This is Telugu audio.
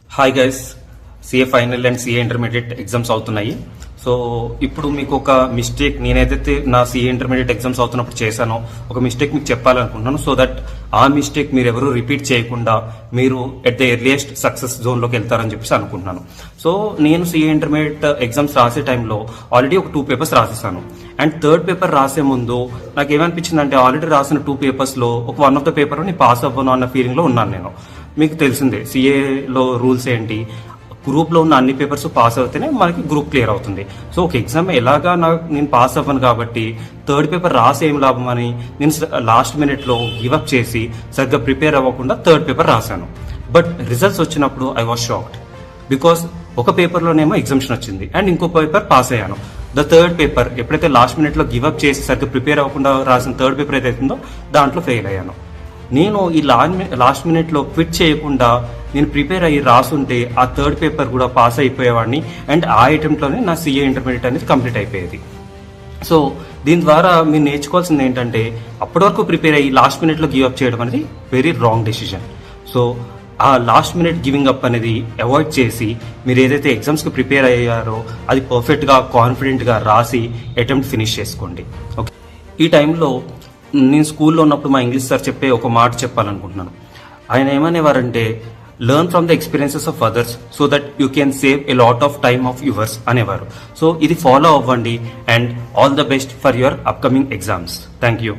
Hi guys, CA final and CA intermediate exams అవుతున్నాయి. సో ఇప్పుడు మీకు ఒక మిస్టేక్, నేనైతే నా సిఏ ఇంటర్మీడియట్ ఎగ్జామ్స్ అవుతున్నప్పుడు చేశానో ఒక మిస్టేక్ మీకు చెప్పాలనుకుంటున్నాను. సో దట్ ఆ మిస్టేక్ మీరు ఎవరు రిపీట్ చేయకుండా మీరు ఎట్ ద ఎర్లియస్ట్ సక్సెస్ జోన్లోకి వెళ్తారని చెప్పేసి అనుకుంటున్నాను. సో నేను సిఏ ఇంటర్మీడియట్ ఎగ్జామ్స్ రాసే టైంలో ఆల్రెడీ ఒక 2 పేపర్స్ రాసేసాను. అండ్ థర్డ్ పేపర్ రాసే ముందు నాకు ఏమనిపించింది అంటే, ఆల్రెడీ రాసిన 2 పేపర్స్లో ఒక వన్ ఆఫ్ ద పేపర్ నేను పాస్ అవ్వను అన్న ఫీలింగ్లో ఉన్నాను నేను. మీకు తెలిసిందే సిఏలో రూల్స్ ఏంటి, గ్రూప్లో ఉన్న అన్ని పేపర్స్ పాస్ అవుతేనే మనకి గ్రూప్ క్లియర్ అవుతుంది. సో ఒక ఎగ్జామ్ ఎలాగా నేను పాస్ అవ్వను కాబట్టి థర్డ్ పేపర్ రాసి ఏం లాభం అని నేను లాస్ట్ మినిట్లో గివప్ చేసి సరిగ్గా ప్రిపేర్ అవ్వకుండా థర్డ్ పేపర్ రాశాను. బట్ రిజల్ట్స్ వచ్చినప్పుడు ఐ వాజ్ షాక్డ్, బికాస్ ఒక పేపర్లోనేమో ఎగ్జామ్షన్ వచ్చింది అండ్ ఇంకో పేపర్ పాస్ అయ్యాను. ద థర్డ్ పేపర్ ఎప్పుడైతే లాస్ట్ మినిట్లో గివప్ చేసి సరిగ్గా ప్రిపేర్ అవ్వకుండా రాసిన థర్డ్ పేపర్ ఏదైతుందో దాంట్లో ఫెయిల్ అయ్యాను. నేను ఈ లాస్ట్ మినిట్లో క్విట్ చేయకుండా నేను ప్రిపేర్ అయ్యి రాసుంటే ఆ థర్డ్ పేపర్ కూడా పాస్ అయిపోయేవాడిని అండ్ ఆ అటెంప్ట్లోనే నా సిఏ ఇంటర్మీడియట్ అనేది కంప్లీట్ అయిపోయేది. సో దీని ద్వారా మీరు నేర్చుకోవాల్సింది ఏంటంటే, అప్పటి వరకు ప్రిపేర్ అయ్యి లాస్ట్ మినిట్లో గివ్ అప్ చేయడం అనేది వెరీ రాంగ్ డెసిషన్. సో ఆ లాస్ట్ మినిట్ గివింగ్ అప్ అనేది అవాయిడ్ చేసి మీరు ఏదైతే ఎగ్జామ్స్కి ప్రిపేర్ అయ్యారో అది పర్ఫెక్ట్గా కాన్ఫిడెంట్గా రాసి అటెంప్ట్ ఫినిష్ చేసుకోండి. ఓకే, ఈ టైంలో నేను స్కూల్లో ఉన్నప్పుడు మా ఇంగ్లీష్ సార్ చెప్పే ఒక మాట చెప్పాలనుకుంటున్నాను. ఆయన ఏమనేవారంటే, learn from the experiences of others so that you can save a lot of time of yours అనేవారు. సో ఇది ఫాలో అవ్వండి and all the best for your upcoming exams. Thank you.